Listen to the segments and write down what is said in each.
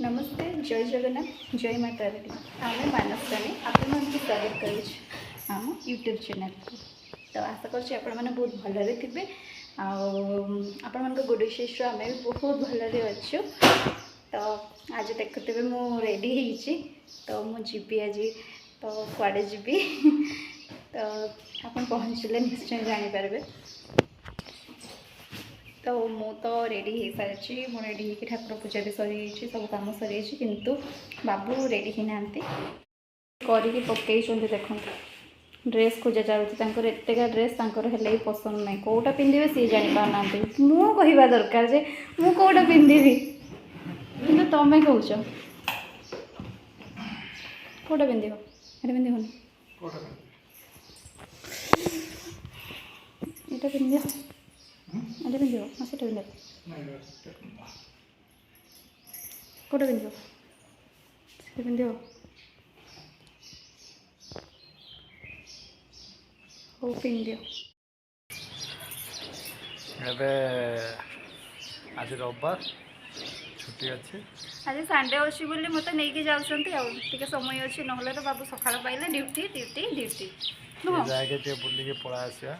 नमस्ते जय जगन्नाथ जय माता दी आम मानसरानी आपण स्वागत करूँ यूट्यूब चैनल को। तो आशा कर बहुत भलरे थे आपण गुड विशेष आम भी बहुत भलरे अच्छु। तो आज देखुवे मु रेडी होती तो मुझी आज तो कुआड़े जी तो आप पहुँचले निश्चय जानीपारे। तो मु तो रेडी हो सारी मु रेडी हो ठाकुर पूजा भी सरी सब कम सरी किंतु बाबू रेडी ही ना करके पकई देख ड्रेस खोजा चलती एतेका ड्रेस हेल्ले ही पसंद ना कौटा पिंधे सी जानी पारना मु कहवा दरकार जे मु कौटा पिंधि कि तमें कौच कौटा पिंध ये पिंधन यहाँ पिंध अरे पिंधो हाँ से पिंध कौटा पिंध से पिंध हो पिंध आज रविवार छुट्टी अच्छे आज संडे अच्छी बोली मत नहीं जाते समय अच्छे ना तो बाबू सकाल पाइले ड्यूटी ड्यूटी ड्यूटी जाके बुलिके पड़ा आसा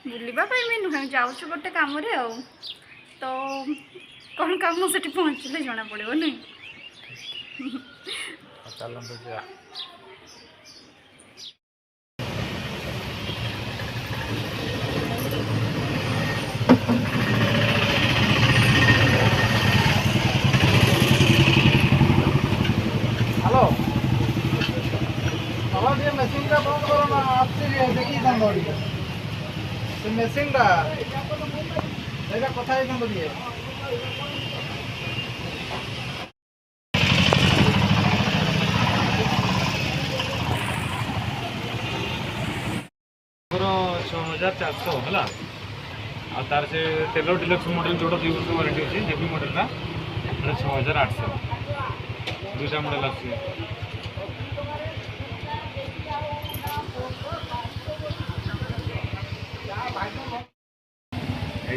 बुलवाई नुहे जाऊँ गोटे कम तो कौन कम से पहुँचले जना पड़ो नहीं चलते जा हेलो हमारे मशीन का बंद करो ना आपसे देखिए मेसीन कथा दिए हजार 400 है तार से टेलर डिलक्स मॉडल जोड़ा 2 वर्ष वारंटी अच्छी हेवी मॉडल का 6800 दूसरा मॉडल अच्छी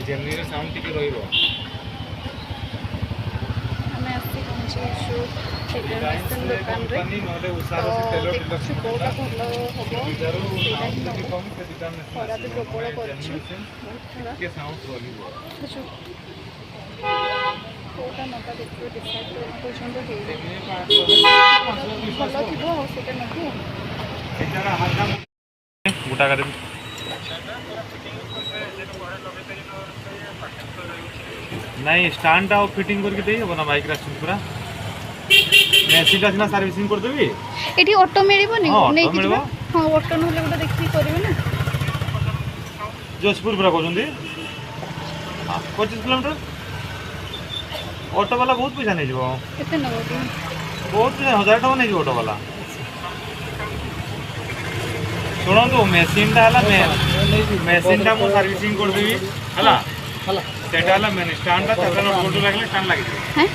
जेमनी साउंड टिके रहिबो हमें आसी पहुंचे दुकान रे नले उसारो से टेलर डिलक्स कोटा भलो होबो बिचारो कम से दुकान में खरा भी प्रबल करछि के साउंड रहिबो कोटा नका देखो डिसाइड पछंद हे भलो थिबो सेटा नकु एटारा हल्का गोटा कर नहीं स्टैंड आउ फिटिंग करके देई हो ना बाइक रास्ते पूरा मेसी का ना सर्विसिंग कर देबी एठी ऑटो मिलिबो नै ऑटो मिलबो हां ऑटो नले गोटा देखि करबे ना जोधपुर पूरा कहउंदी 25 किलोमीटर ऑटो वाला बहुत पैसा नहीं जीवो केते नबो बहुत 1000 टका नहीं जीवो ऑटो वाला सुनंतु मेसिन टा हला मेसिन टा मु सर्विसिंग कर देबी हला हला सेटा हला मेन स्टैंड टा तबला फोटो लागले स्टैंड लागि हैं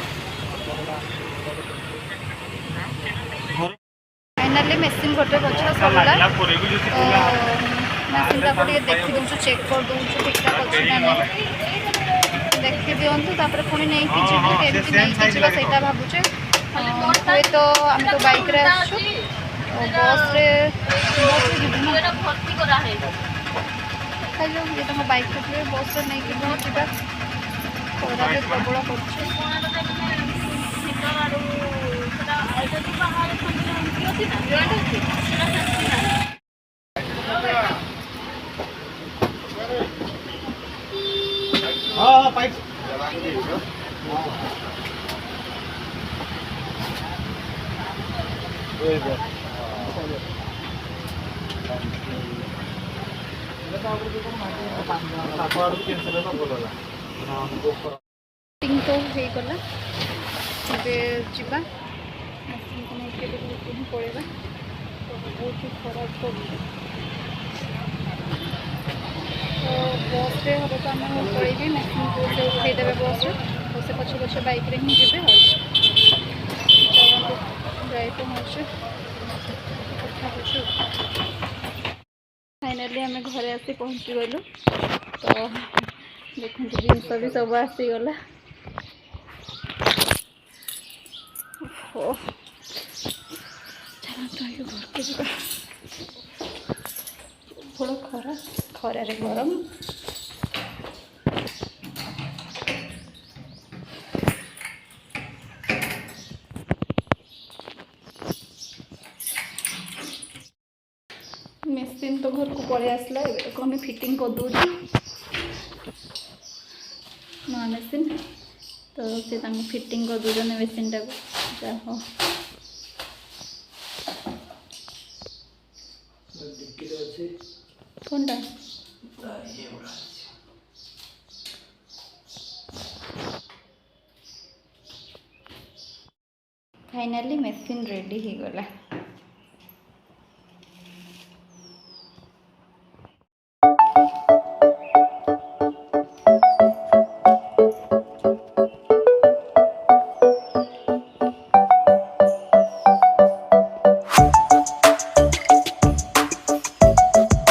फाइनली मेसिन गोटे बचला सबला लागला परे भी जति कोला मेसिन टा को देखि दूछु चेक कर दूछु ठीक ठाक अछि ना नहीं देखि दियंतु तापर पुणी नहीं कि जेबे केमति नहीं कि जेबा सेटा भाबुचे होय तो हम तो बाइक रे आछु बस रे जीवन भर्ती करा है खाली ये तो बाइक रे बस रे नहीं कि जीवा खरा रे प्रबल करछि हां पाइप तो हो गला ए जीवा मशीन को नहीं के पड़ेगा तो बहुत ही खराब कर तो बस रे हम तो आम पड़े मशीन को उठेदेवे बस रे से पछे पछे बाइक रे ही जीवे चलते जाए पहुँचे फाइनली आम घरे आसी पहुँची गलु तो देखो जिनस भी सब आसीगला ଯିବା ପ୍ରବଳ ଖରା ଖରାରେ ଗରମ ମେସିନ୍ ତ ଘରକୁ ପଳେଇ ଆସିଲା ଏବେ ତାକୁ ଆମେ ଫିଟିଂ କରିଦେଉଛୁ ନୂଆ ମେସିନ୍ ତ ସେ ତାଙ୍କୁ ଫିଟିଂ କରିଦେଉଛନ୍ତି ମେସିନ୍ଟାକୁ ଯାହା ହଉ କ'ଣଟା ଫାଇନାଲି ମେସିନ୍ ରେଡ଼ି ହେଇଗଲା